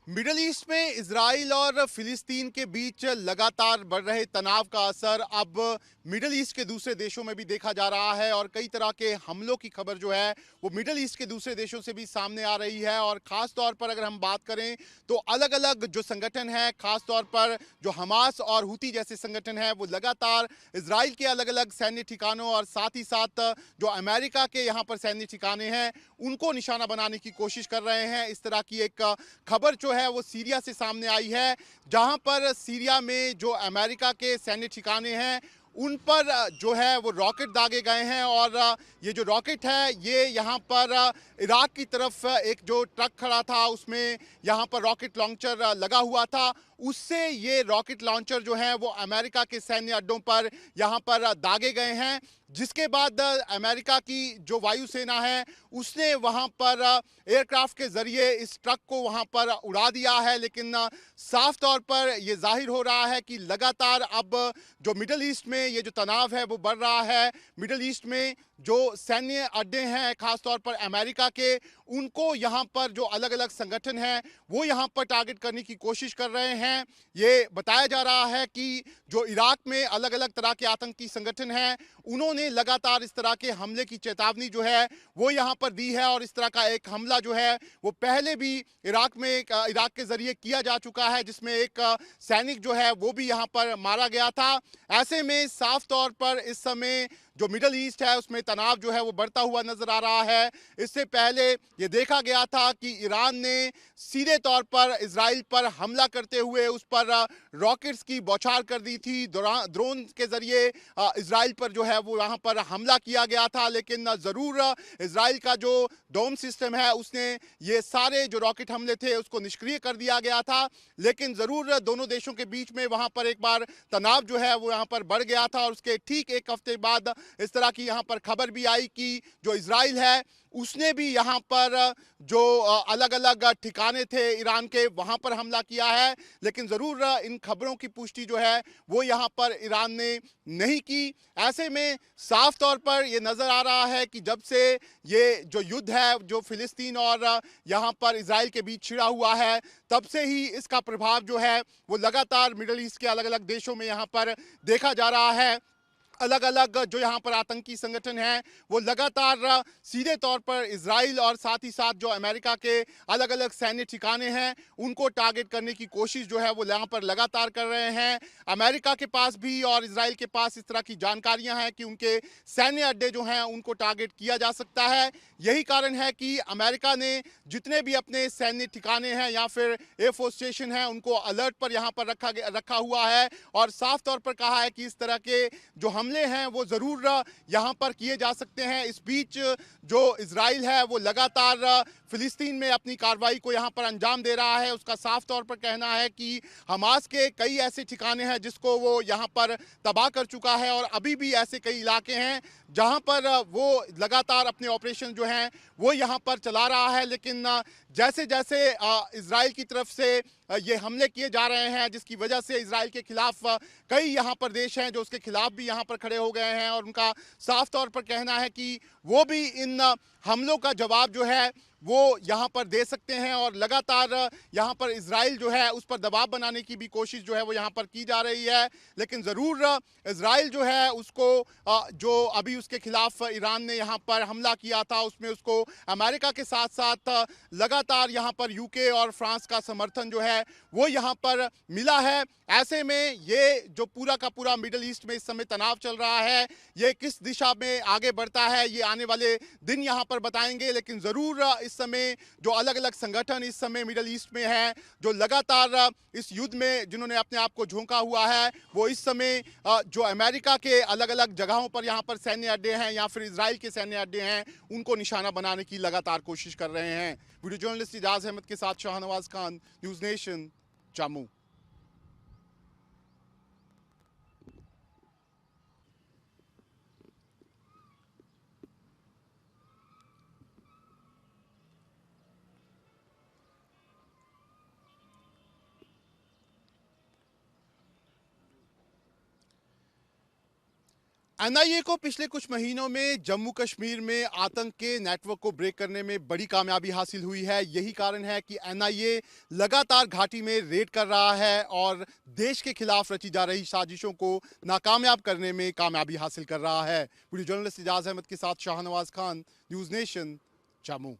Middle east में Israel और फिलिस्तीन के बीच लगातार बढ़ रहे तनाव का असर अब मिडल ईस्ट के दूसरे देशों में भी देखा जा रहा है और कई तरह के हमलों की खबर जो है वो मिडल ईस्ट के दूसरे देशों से भी सामने आ रही है। और ख़ास तौर पर अगर हम बात करें तो अलग अलग जो संगठन है, ख़ास तौर पर जो हमास और हुती जैसे संगठन है, वो लगातार इजराइल के अलग अलग सैन्य ठिकानों और साथ ही साथ जो अमेरिका के यहाँ पर सैन्य ठिकाने हैं उनको निशाना बनाने की कोशिश कर रहे हैं। इस तरह की एक खबर जो है वो सीरिया से सामने आई है, जहां पर सीरिया में जो अमेरिका के सैन्य ठिकाने हैं उन पर जो है वो रॉकेट दागे गए हैं। और ये जो रॉकेट है ये यहाँ पर इराक की तरफ एक जो ट्रक खड़ा था उसमें यहाँ पर रॉकेट लॉन्चर लगा हुआ था, उससे ये रॉकेट लॉन्चर जो है वो अमेरिका के सैन्य अड्डों पर यहाँ पर दागे गए हैं। जिसके बाद अमेरिका की जो वायुसेना है उसने वहाँ पर एयरक्राफ्ट के जरिए इस ट्रक को वहाँ पर उड़ा दिया है। लेकिन साफ तौर पर ये जाहिर हो रहा है कि लगातार अब जो मिडल ईस्ट में ये जो तनाव है वो बढ़ रहा है। मिडल ईस्ट में जो सैन्य अड्डे हैं खासतौर पर अमेरिका के, उनको यहाँ पर जो अलग अलग संगठन हैं वो यहाँ पर टारगेट करने की कोशिश कर रहे हैं। ये बताया जा रहा है कि जो इराक में अलग अलग तरह के आतंकी संगठन हैं उन्होंने लगातार इस तरह के हमले की चेतावनी जो है वो यहाँ पर दी है। और इस तरह का एक हमला जो है वो पहले भी इराक के जरिए किया जा चुका है, जिसमें एक सैनिक जो है वो भी यहाँ पर मारा गया था। ऐसे में साफ तौर पर इस समय जो मिडल ईस्ट है उसमें तनाव जो है वो बढ़ता हुआ नजर आ रहा है। इससे पहले ये देखा गया था कि ईरान ने सीधे तौर पर इजराइल पर हमला करते हुए उस पर रॉकेट्स की बौछार कर दी थी। ड्रोन के जरिए इजराइल पर जो है वो यहाँ पर हमला किया गया था। लेकिन ज़रूर इजराइल का जो डोम सिस्टम है उसने ये सारे जो रॉकेट हमले थे उसको निष्क्रिय कर दिया गया था। लेकिन ज़रूर दोनों देशों के बीच में वहाँ पर एक बार तनाव जो है वो यहाँ पर बढ़ गया था। और उसके ठीक एक हफ्ते बाद इस तरह की यहाँ पर खबर भी आई कि जो इजराइल है उसने भी यहाँ पर जो अलग अलग ठिकाने थे ईरान के वहाँ पर हमला किया है। लेकिन ज़रूर इन खबरों की पुष्टि जो है वो यहाँ पर ईरान ने नहीं की। ऐसे में साफ तौर पर ये नज़र आ रहा है कि जब से ये जो युद्ध है जो फिलिस्तीन और यहाँ पर इजराइल के बीच छिड़ा हुआ है, तब से ही इसका प्रभाव जो है वो लगातार मिडल ईस्ट के अलग अलग देशों में यहाँ पर देखा जा रहा है। अलग अलग जो यहाँ पर आतंकी संगठन हैं वो लगातार सीधे तौर पर इजराइल और साथ ही साथ जो अमेरिका के अलग अलग सैन्य ठिकाने हैं उनको टारगेट करने की कोशिश जो है वो यहाँ पर लगातार कर रहे हैं। अमेरिका के पास भी और इजराइल के पास इस तरह की जानकारियां हैं कि उनके सैन्य अड्डे जो हैं उनको टारगेट किया जा सकता है। यही कारण है कि अमेरिका ने जितने भी अपने सैन्य ठिकाने हैं या फिर एयरफोर्स स्टेशन हैं उनको अलर्ट पर यहाँ पर रखा हुआ है और साफ तौर पर कहा है कि इस तरह के जो हमले हैं वो ज़रूर यहाँ पर किए जा सकते हैं। इस बीच जो इजराइल है वो लगातार फिलिस्तीन में अपनी कार्रवाई को यहाँ पर अंजाम दे रहा है। उसका साफ तौर पर कहना है कि हमास के कई ऐसे ठिकाने हैं जिसको वो यहाँ पर तबाह कर चुका है और अभी भी ऐसे कई इलाके हैं जहाँ पर वो लगातार अपने ऑपरेशन जो हैं वो यहाँ पर चला रहा है। लेकिन जैसे जैसे इजराइल की तरफ से ये हमले किए जा रहे हैं जिसकी वजह से इजराइल के खिलाफ कई यहाँ पर देश हैं जो उसके खिलाफ भी यहाँ पर खड़े हो गए हैं और उनका साफ तौर पर कहना है कि वो भी इन हमलों का जवाब जो है वो यहाँ पर दे सकते हैं। और लगातार यहाँ पर इजराइल जो है उस पर दबाव बनाने की भी कोशिश जो है वो यहाँ पर की जा रही है। लेकिन ज़रूर इजराइल जो है उसको जो अभी उसके खिलाफ ईरान ने यहाँ पर हमला किया था उसमें उसको अमेरिका के साथ साथ लगातार यहाँ पर यूके और फ्रांस का समर्थन जो है वो यहाँ पर मिला है। ऐसे में ये जो पूरा का पूरा मिडल ईस्ट में इस समय तनाव चल रहा है ये किस दिशा में आगे बढ़ता है ये आने वाले दिन यहाँ पर बताएंगे। लेकिन ज़रूर इस समय जो अलग अलग संगठन इस समय मिडल ईस्ट में हैं जो लगातार इस युद्ध में जिन्होंने अपने आप को झोंका हुआ है वो इस समय जो अमेरिका के अलग अलग जगहों पर यहाँ पर सैन्य अड्डे हैं या फिर इजराइल के सैन्य अड्डे हैं उनको निशाना बनाने की लगातार कोशिश कर रहे हैं। वीडियो जर्नलिस्ट इजाज अहमद के साथ Shahnawaz Khan, news nation, Jammu. NIA को पिछले कुछ महीनों में जम्मू कश्मीर में आतंक के नेटवर्क को ब्रेक करने में बड़ी कामयाबी हासिल हुई है। यही कारण है कि एनआईए लगातार घाटी में रेड कर रहा है और देश के खिलाफ रची जा रही साजिशों को नाकामयाब करने में कामयाबी हासिल कर रहा है। वीडियो जर्नलिस्ट इजाज अहमद के साथ शाहनवाज खान, न्यूज़ नेशन, जम्मू।